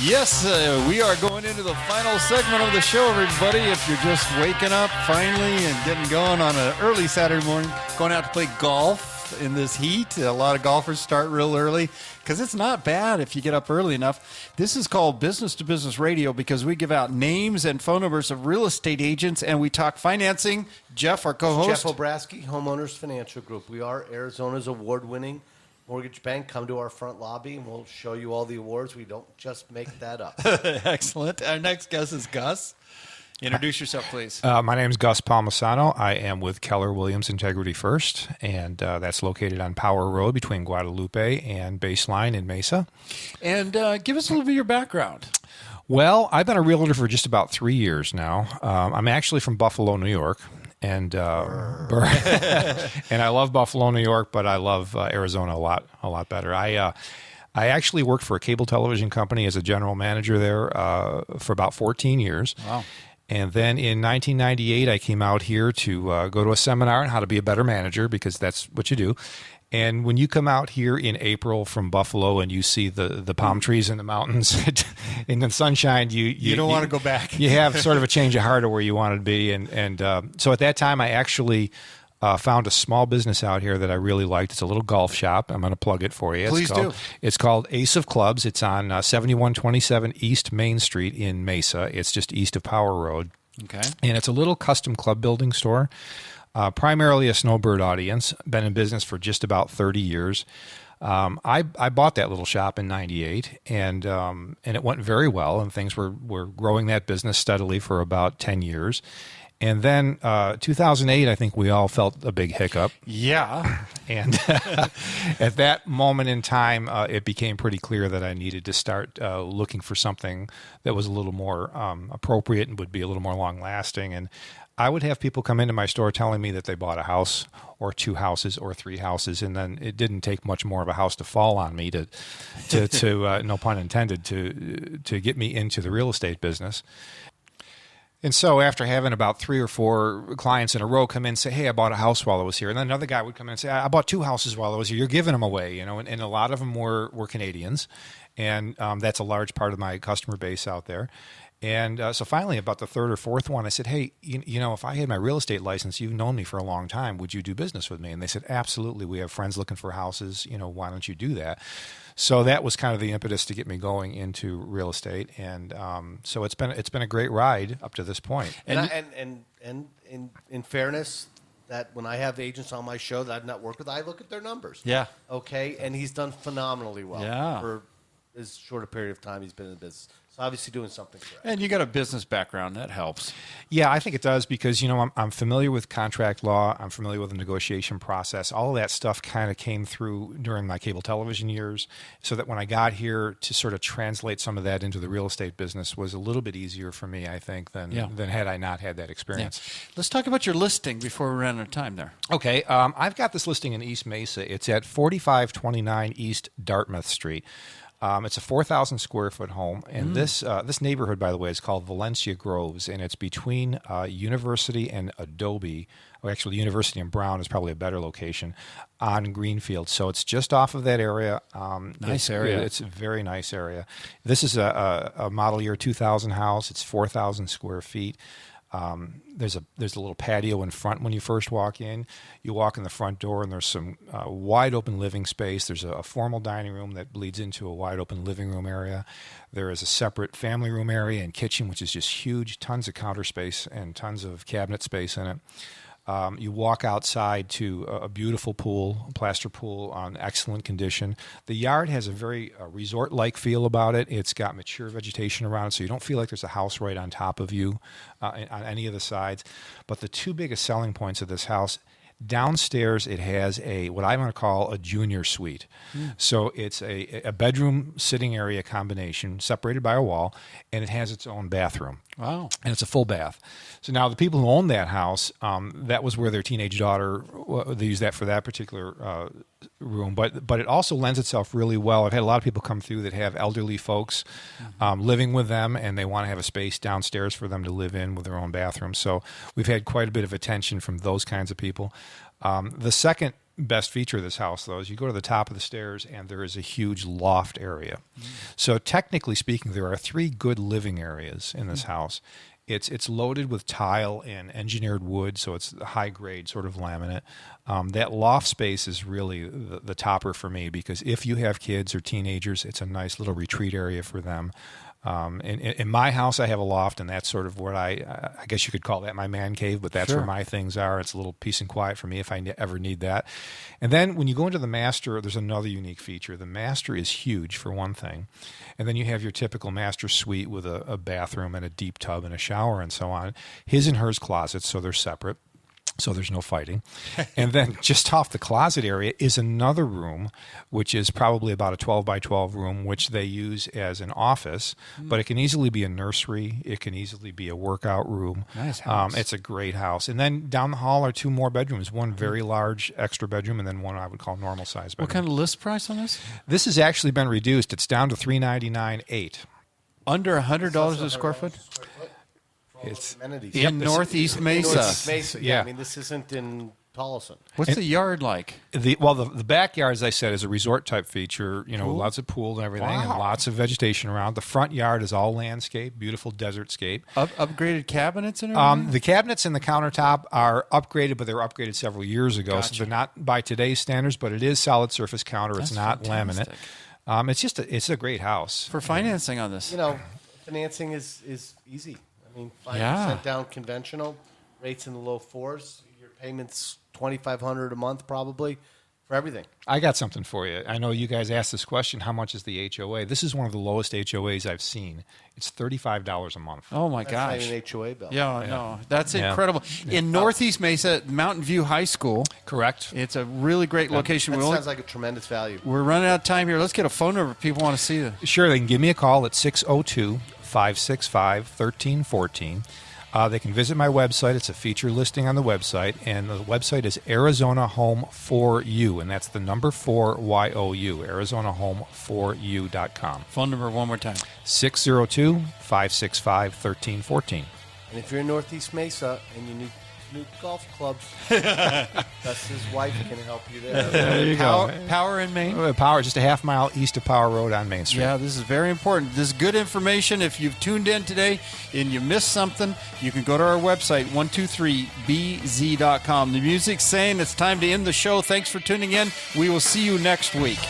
Yes, we are going into the final segment of the show, everybody. If you're just waking up finally and getting going on an early Saturday morning, going out to play golf in this heat. A lot of golfers start real early because it's not bad if you get up early enough. This is called Business to Business Radio because we give out names and phone numbers of real estate agents and we talk financing. Jeff, our co-host. Jeff Obrasky, Homeowners Financial Group. We are Arizona's award-winning mortgage bank. Come to our front lobby and we'll show you all the awards. We don't just make that up. Excellent. Our next guest is Gus. Introduce yourself, please. My name is Gus Palmisano. I am with Keller Williams Integrity First, and that's located on Power Road between Guadalupe and Baseline in Mesa. And give us a little bit of your background. Well, I've been a realtor for just about 3 years now. I'm actually from Buffalo, New York. And and I love Buffalo, New York, but I love Arizona a lot better. I actually worked for a cable television company as a general manager there for about 14 years. Wow. And then in 1998, I came out here to go to a seminar on how to be a better manager because that's what you do. And when you come out here in April from Buffalo and you see the palm trees in the mountains in the sunshine, you don't want to go back. You have sort of a change of heart of where you want to be. And so at that time, I actually found a small business out here that I really liked. It's a little golf shop. I'm going to plug it for you. Please do. It's called Ace of Clubs. It's on 7127 East Main Street in Mesa. It's just east of Power Road. Okay. And it's a little custom club building store. Primarily a snowbird audience. Been in business for just about 30 years. I bought that little shop in '98, and it went very well. And things were growing that business steadily for about 10 years. And then 2008, I think we all felt a big hiccup. Yeah. And at that moment in time, it became pretty clear that I needed to start looking for something that was a little more appropriate and would be a little more long-lasting. And I would have people come into my store telling me that they bought a house or 2 houses or 3 houses, and then it didn't take much more of a house to fall on me to no pun intended, to get me into the real estate business. And so after having about 3 or 4 clients in a row come in and say, hey, I bought a house while I was here. And then another guy would come in and say, I bought 2 houses while I was here. You're giving them away, and a lot of them were Canadians. And that's a large part of my customer base out there. And so finally, about the 3rd or 4th one, I said, hey, if I had my real estate license, you've known me for a long time. Would you do business with me? And they said, absolutely. We have friends looking for houses. Why don't you do that? So that was kind of the impetus to get me going into real estate. And so it's been a great ride up to this point. And in fairness, that when I have agents on my show that I've not worked with, I look at their numbers. Yeah. Okay. And he's done phenomenally well. Yeah. For as short a period of time he's been in the business. So obviously doing something correct. And you got a business background. That helps. Yeah, I think it does because, I'm familiar with contract law. I'm familiar with the negotiation process. All of that stuff kind of came through during my cable television years, so that when I got here to sort of translate some of that into the real estate business was a little bit easier for me, I think, than had I not had that experience. Yeah. Let's talk about your listing before we run out of time there. Okay. I've got this listing in East Mesa. It's at 4529 East Dartmouth Street. It's a 4,000 square foot home, and this neighborhood, by the way, is called Valencia Groves, and it's between University and Adobe. Or actually, University and Brown is probably a better location on Greenfield. So it's just off of that area. Nice area. It's a very nice area. This is a model year 2000 house. It's 4,000 square feet. There's a little patio in front when you first walk in. You walk in the front door, and there's some wide open living space. There's a formal dining room that bleeds into a wide open living room area. There is a separate family room area and kitchen, which is just huge, tons of counter space and tons of cabinet space in it. You walk outside to a beautiful pool, a plaster pool on excellent condition. The yard has a very resort-like feel about it. It's got mature vegetation around it, so you don't feel like there's a house right on top of you on any of the sides. But the 2 biggest selling points of this house, downstairs it has what I'm going to call a junior suite. So it's a bedroom sitting area combination separated by a wall, and it has its own bathroom. Wow. And it's a full bath. So now the people who own that house, that was where their teenage daughter, they used that for that particular room. But it also lends itself really well. I've had a lot of people come through that have elderly folks living with them, and they want to have a space downstairs for them to live in with their own bathroom. So we've had quite a bit of attention from those kinds of people. The second best feature of this house, though, is you go to the top of the stairs and there is a huge loft area. So technically speaking, there are 3 good living areas in this house. It's loaded with tile and engineered wood, so it's high grade sort of laminate. That loft space is really the topper for me, because if you have kids or teenagers, it's a nice little retreat area for them. In my house, I have a loft, and that's sort of where I guess you could call that my man cave, but that's where my things are. It's a little peace and quiet for me if I ever need that. And then when you go into the master, there's another unique feature. The master is huge, for one thing. And then you have your typical master suite with a bathroom and a deep tub and a shower and so on. His and hers closets, so they're separate. So there's no fighting. And then just off the closet area is another room, which is probably about a 12 by 12 room, which they use as an office, but it can easily be a nursery. It can easily be a workout room. Nice house. It's a great house. And then down the hall are 2 more bedrooms, one very large extra bedroom and then one I would call normal size bedroom. What kind of list price on this? This has actually been reduced. It's down to $399,800. Under $100 a square foot? It's Amenities. In Northeast Mesa. Northeast Mesa. Yeah. I mean, this isn't in Tolleson. What's the yard like? The backyard, as I said, is a resort type feature. Lots of pools and everything, and lots of vegetation around. The front yard is all landscape, beautiful desert scape. Upgraded cabinets and everything? The cabinets and the countertop are upgraded, but they were upgraded several years ago, so they're not by today's standards. But it is solid surface counter. That's it's not fantastic. laminate. It's a great house. For financing on this. Financing is easy. I mean, 5% Yeah. down conventional, rates in the low 4s. Your payments $2,500 a month probably for everything. I got something for you. I know you guys asked this question, how much is the HOA? This is one of the lowest HOAs I've seen. It's $35 a month. Oh, my That's gosh. not even an HOA bill. Yeah, no. That's Yeah. incredible. In Northeast Mesa, Mountain View High School. Correct. It's a really great location. That We only- sounds like a tremendous value. We're running out of time here. Let's get a phone number if people want to see this. Sure, they can give me a call at 602-565-1314. They can visit my website. It's a feature listing on the website, and the website is Arizona Home 4U, and that's the number 4YOU, ArizonaHome4U.com. Phone number one more time. 602-565-1314. And if you're in Northeast Mesa and you need new golf clubs, Dustin's wife can help you there. There you Power in Maine. Power, just a half mile east of Power Road on Main Street. Yeah, this is very important. This is good information. If you've tuned in today and you missed something, you can go to our website, 123bz.com. The music's saying it's time to end the show. Thanks for tuning in. We will see you next week.